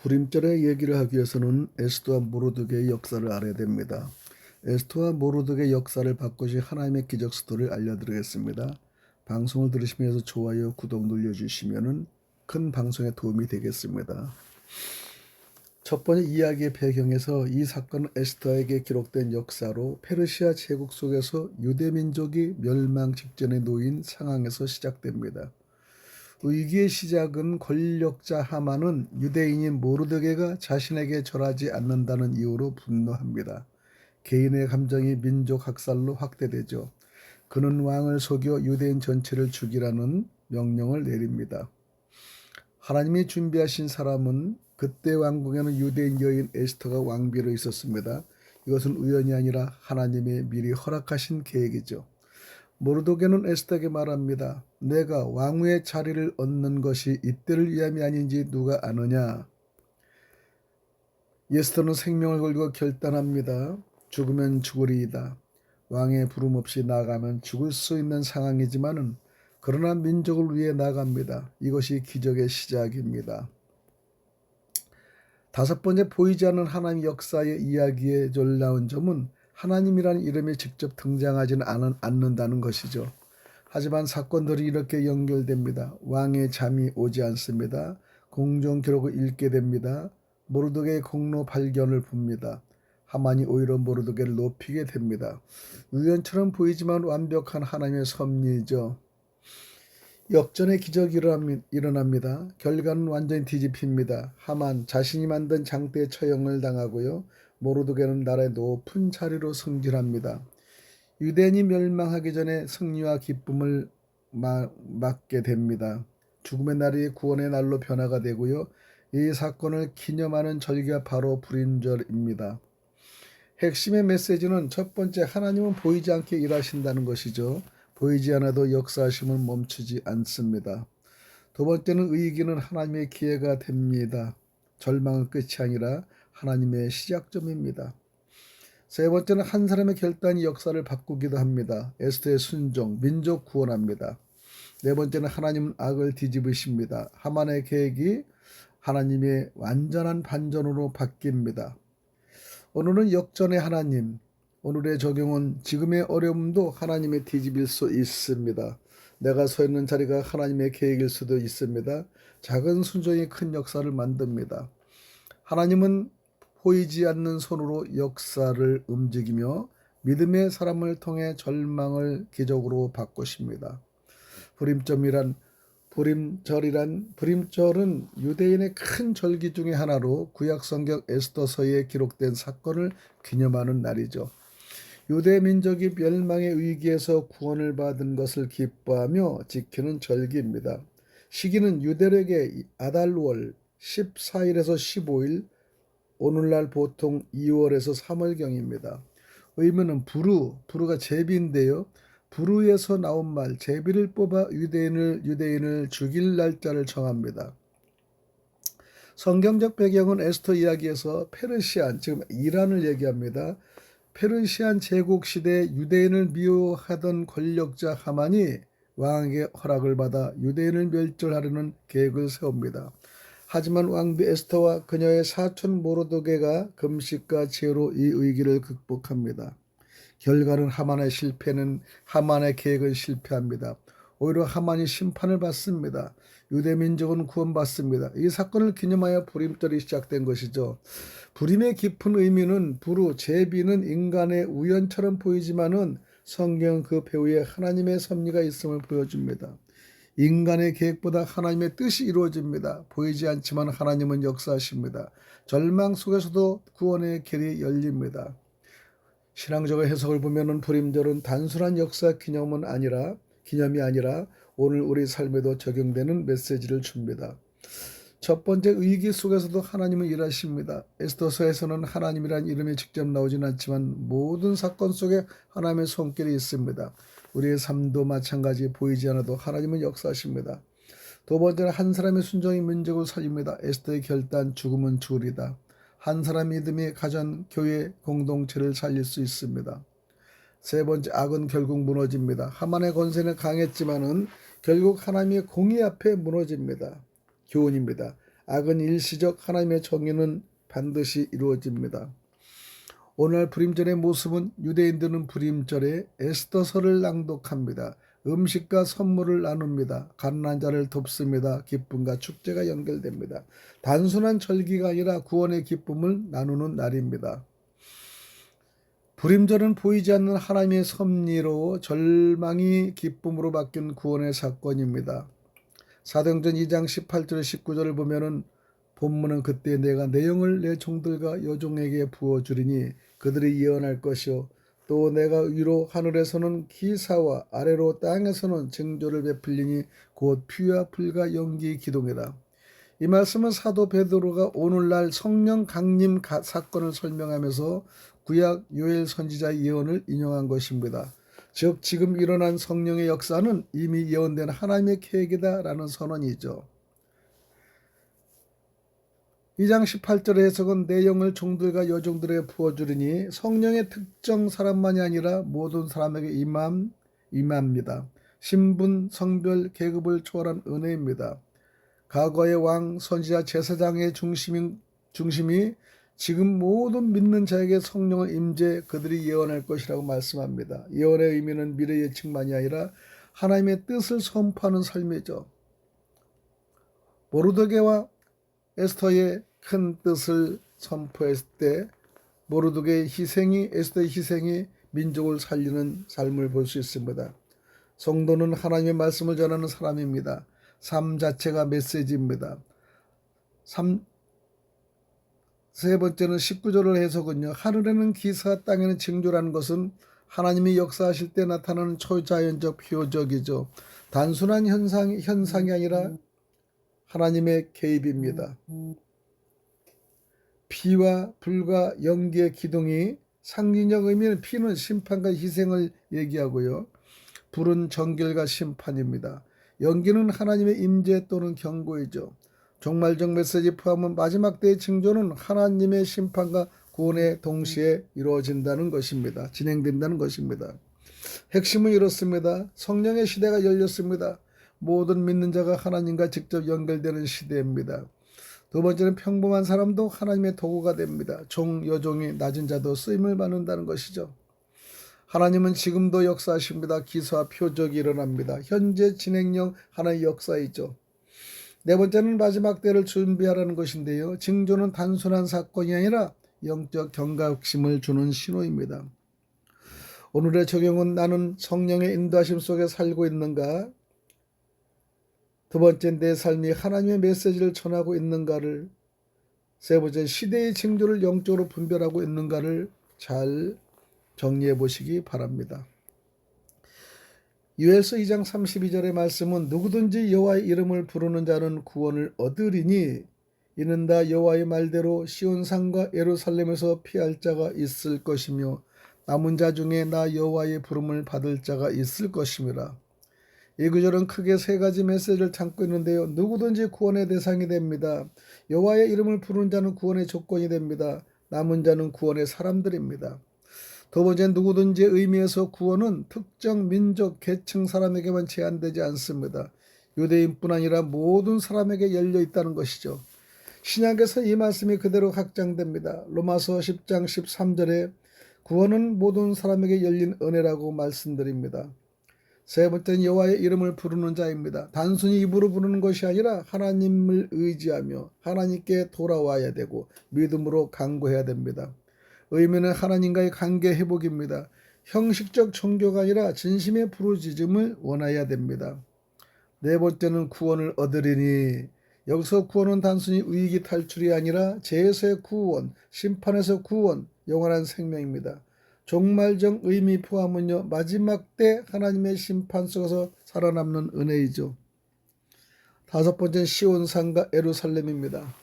불임절의 얘기를 하기 위해서는 에스더와 모르드게의 역사를 알아야 됩니다. 에스더와 모르드게의 역사를 바꾸신 하나님의 기적 스토리를 알려드리겠습니다. 방송을 들으시면서 좋아요, 구독 눌러주시면 큰 방송에 도움이 되겠습니다. 첫 번째 이야기의 배경에서 이 사건은 에스더에게 기록된 역사로 페르시아 제국 속에서 유대 민족이 멸망 직전에 놓인 상황에서 시작됩니다. 위기의 시작은 권력자 하만은 유대인인 모르드게가 자신에게 절하지 않는다는 이유로 분노합니다. 개인의 감정이 민족 학살로 확대되죠. 그는 왕을 속여 유대인 전체를 죽이라는 명령을 내립니다. 하나님이 준비하신 사람은 그때 왕궁에는 유대인 여인 에스더가 왕비로 있었습니다. 이것은 우연이 아니라 하나님의 미리 허락하신 계획이죠. 모르드게는 에스더에게 말합니다. 내가 왕후의 자리를 얻는 것이 이때를 위함이 아닌지 누가 아느냐. 에스더는 생명을 걸고 결단합니다. 죽으면 죽으리이다. 왕의 부름 없이 나가면 죽을 수 있는 상황이지만은 그러나 민족을 위해 나갑니다. 이것이 기적의 시작입니다. 다섯 번째, 보이지 않는 하나님 역사의 이야기에 놀라운 점은 하나님이라는 이름이 직접 등장하지는 않는다는 것이죠. 하지만 사건들이 이렇게 연결됩니다. 왕의 잠이 오지 않습니다. 공정 기록을 읽게 됩니다. 모르드게의 공로 발견을 봅니다. 하만이 오히려 모르드게를 높이게 됩니다. 우연처럼 보이지만 완벽한 하나님의 섭리이죠. 역전의 기적이 일어납니다. 결과는 완전히 뒤집힙니다. 하만 자신이 만든 장대에 처형을 당하고요. 모르드게는 나라의 높은 자리로 승진합니다. 유대인이 멸망하기 전에 승리와 기쁨을 맞게 됩니다. 죽음의 날이 구원의 날로 변화가 되고요. 이 사건을 기념하는 절기가 바로 불임절입니다. 핵심의 메시지는 첫 번째, 하나님은 보이지 않게 일하신다는 것이죠. 보이지 않아도 역사하심은 멈추지 않습니다. 두 번째는 위기는 하나님의 기회가 됩니다. 절망은 끝이 아니라 하나님의 시작점입니다. 세 번째는 한 사람의 결단이 역사를 바꾸기도 합니다. 에스더의 순종, 민족 구원합니다. 네 번째는 하나님은 악을 뒤집으십니다. 하만의 계획이 하나님의 완전한 반전으로 바뀝니다. 오늘은 역전의 하나님, 오늘의 적용은 지금의 어려움도 하나님의 뒤집일 수 있습니다. 내가 서 있는 자리가 하나님의 계획일 수도 있습니다. 작은 순종이 큰 역사를 만듭니다. 하나님은 보이지 않는 손으로 역사를 움직이며 믿음의 사람을 통해 절망을 기적으로 바꾸십니다. 불임절은 유대인의 큰 절기 중의 하나로 구약성경 에스더서에 기록된 사건을 기념하는 날이죠. 유대 민족이 멸망의 위기에서 구원을 받은 것을 기뻐하며 지키는 절기입니다. 시기는 유대력의 아달월 14일에서 15일, 오늘날 보통 2월에서 3월경입니다. 의미는 부르가 제비인데요. 부르에서 나온 말, 제비를 뽑아 유대인을 죽일 날짜를 정합니다. 성경적 배경은 에스더 이야기에서 페르시안, 지금 이란을 얘기합니다. 페르시안 제국 시대 유대인을 미워하던 권력자 하만이 왕에게 허락을 받아 유대인을 멸절하려는 계획을 세웁니다. 하지만 왕비 에스더와 그녀의 사촌 모르드게가 금식과 제로 이 위기를 극복합니다. 결과는 하만의 계획은 실패합니다. 오히려 하만이 심판을 받습니다. 유대 민족은 구원받습니다. 이 사건을 기념하여 불임절이 시작된 것이죠. 불임의 깊은 의미는 제비는 인간의 우연처럼 보이지만은 성경은 그 배후에 하나님의 섭리가 있음을 보여줍니다. 인간의 계획보다 하나님의 뜻이 이루어집니다. 보이지 않지만 하나님은 역사하십니다. 절망 속에서도 구원의 길이 열립니다. 신앙적인 해석을 보면은 불임절은 단순한 역사 기념이 아니라 오늘 우리 삶에도 적용되는 메시지를 줍니다. 첫 번째, 위기 속에서도 하나님은 일하십니다. 에스더서에서는 하나님이란 이름이 직접 나오지는 않지만 모든 사건 속에 하나님의 손길이 있습니다. 우리의 삶도 마찬가지, 보이지 않아도 하나님은 역사하십니다. 두 번째는 한 사람의 순종이 민족을 살립니다. 에스더의 결단, 죽음은 죽으리다. 한 사람의 믿음이 가정, 교회, 공동체를 살릴 수 있습니다. 세 번째, 악은 결국 무너집니다. 하만의 권세는 강했지만은 결국 하나님의 공의 앞에 무너집니다. 교훈입니다. 악은 일시적, 하나님의 정의는 반드시 이루어집니다. 오늘 불임절의 모습은 유대인들은 불임절에 에스더서를 낭독합니다. 음식과 선물을 나눕니다. 가난한 자를 돕습니다. 기쁨과 축제가 연결됩니다. 단순한 절기가 아니라 구원의 기쁨을 나누는 날입니다. 불임절은 보이지 않는 하나님의 섭리로 절망이 기쁨으로 바뀐 구원의 사건입니다. 사도행전 2장 18절 19절을 보면은 본문은 그때 내가 내 영을 내 종들과 여종에게 부어주리니 그들이 예언할 것이요 또 내가 위로 하늘에서는 기사와 아래로 땅에서는 징조를 베풀리니 곧 피와 불과 연기 기동이라. 이 말씀은 사도 베드로가 오늘날 성령 강림 사건을 설명하면서 구약 요엘 선지자의 예언을 인용한 것입니다. 즉 지금 일어난 성령의 역사는 이미 예언된 하나님의 계획이다라는 선언이죠. 2장 18절의 해석은 내 영을 종들과 여종들에게 부어주리니 성령의 특정 사람만이 아니라 모든 사람에게 임합니다. 신분, 성별, 계급을 초월한 은혜입니다. 과거의 왕, 선지자, 제사장의 중심이 지금 모든 믿는 자에게 성령을 임재 그들이 예언할 것이라고 말씀합니다. 예언의 의미는 미래 예측만이 아니라 하나님의 뜻을 선포하는 삶이죠. 모르드게와 에스더의 큰 뜻을 선포했을 때 모르드게의 희생이 에스더의 희생이 민족을 살리는 삶을 볼 수 있습니다. 성도는 하나님의 말씀을 전하는 사람입니다. 삶 자체가 메시지입니다. 세 번째는 19절을 해석은요. 하늘에는 기사 땅에는 징조라는 것은 하나님이 역사하실 때 나타나는 초자연적 표적이죠. 단순한 현상이 아니라 하나님의 개입입니다. 피와 불과 연기의 기동이 상징적 의미는 피는 심판과 희생을 얘기하고요. 불은 정결과 심판입니다. 연기는 하나님의 임재 또는 경고이죠. 종말적 메시지 포함은 마지막 때의 징조는 하나님의 심판과 구원의 동시에 이루어진다는 것입니다. 진행된다는 것입니다. 핵심은 이렇습니다. 성령의 시대가 열렸습니다. 모든 믿는 자가 하나님과 직접 연결되는 시대입니다. 두 번째는 평범한 사람도 하나님의 도구가 됩니다. 종, 여종이 낮은 자도 쓰임을 받는다는 것이죠. 하나님은 지금도 역사하십니다. 기사와 표적이 일어납니다. 현재 진행형 하나의 역사이죠. 네 번째는 마지막 때를 준비하라는 것인데요. 징조는 단순한 사건이 아니라 영적 경각심을 주는 신호입니다. 오늘의 적용은 나는 성령의 인도하심 속에 살고 있는가? 두 번째, 내 삶이 하나님의 메시지를 전하고 있는가를, 세 번째, 시대의 징조를 영적으로 분별하고 있는가를 잘 정리해 보시기 바랍니다. 요엘서 2장 32절의 말씀은 누구든지 여호와의 이름을 부르는 자는 구원을 얻으리니 이는 다 여호와의 말대로 시온산과 예루살렘에서 피할 자가 있을 것이며 남은 자 중에 나 여호와의 부름을 받을 자가 있을 것임이라. 이 구절은 크게 세 가지 메시지를 담고 있는데요. 누구든지 구원의 대상이 됩니다. 여호와의 이름을 부르는 자는 구원의 조건이 됩니다. 남은 자는 구원의 사람들입니다. 두 번째, 누구든지의 의미에서 구원은 특정 민족, 계층 사람에게만 제한되지 않습니다. 유대인뿐 아니라 모든 사람에게 열려 있다는 것이죠. 신약에서 이 말씀이 그대로 확장됩니다. 로마서 10장 13절에 구원은 모든 사람에게 열린 은혜라고 말씀드립니다. 세 번째는 여호와의 이름을 부르는 자입니다. 단순히 입으로 부르는 것이 아니라 하나님을 의지하며 하나님께 돌아와야 되고 믿음으로 간구해야 됩니다. 의미는 하나님과의 관계 회복입니다. 형식적 종교가 아니라 진심의 부르짖음을 원해야 됩니다. 네 번째는 구원을 얻으리니, 여기서 구원은 단순히 위기 탈출이 아니라 죄에서의 구원, 심판에서 구원, 영원한 생명입니다. 종말적 의미 포함은요, 마지막 때 하나님의 심판 속에서 살아남는 은혜이죠. 다섯 번째는 시온산과 예루살렘입니다.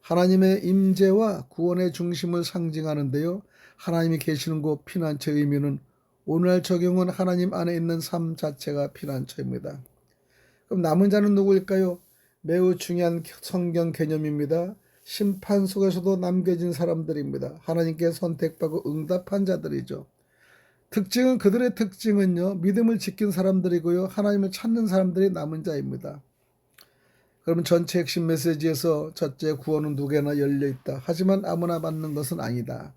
하나님의 임재와 구원의 중심을 상징하는데요. 하나님이 계시는 곳 피난처의 의미는 오늘날 적용은 하나님 안에 있는 삶 자체가 피난처입니다. 그럼 남은 자는 누구일까요? 매우 중요한 성경 개념입니다. 심판 속에서도 남겨진 사람들입니다. 하나님께 선택받고 응답한 자들이죠. 그들의 특징은요. 믿음을 지킨 사람들이고요. 하나님을 찾는 사람들이 남은 자입니다. 그러면 전체 핵심 메시지에서 첫째, 구원은 누구에나 열려 있다. 하지만 아무나 받는 것은 아니다.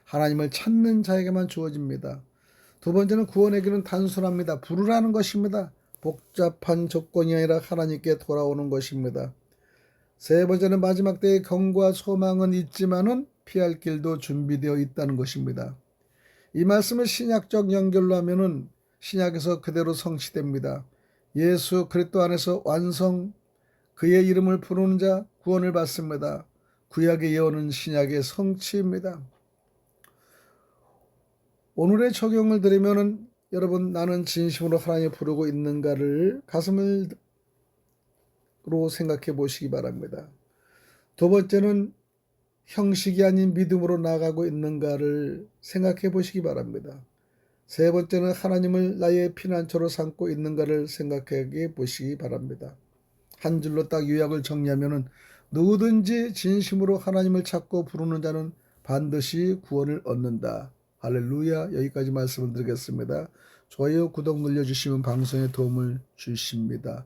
하나님을 찾는 자에게만 주어집니다. 두 번째는 구원의 길은 단순합니다. 부르라는 것입니다. 복잡한 조건이 아니라 하나님께 돌아오는 것입니다. 세 번째는 마지막 때의 경고와 소망은 있지만은 피할 길도 준비되어 있다는 것입니다. 이 말씀을 신약적 연결로 하면은 신약에서 그대로 성취됩니다. 예수 그리스도 안에서 완성, 그의 이름을 부르는 자 구원을 받습니다. 구약의 예언은 신약의 성취입니다. 오늘의 적용을 드리면은 여러분, 나는 진심으로 하나님을 부르고 있는가를 가슴으로 생각해 보시기 바랍니다. 두 번째는 형식이 아닌 믿음으로 나아가고 있는가를 생각해 보시기 바랍니다. 세 번째는 하나님을 나의 피난처로 삼고 있는가를 생각해 보시기 바랍니다. 한 줄로 딱 요약을 정리하면은 누구든지 진심으로 하나님을 찾고 부르는 자는 반드시 구원을 얻는다. 할렐루야. 여기까지 말씀을 드리겠습니다. 좋아요, 구독 눌러주시면 방송에 도움을 주십니다.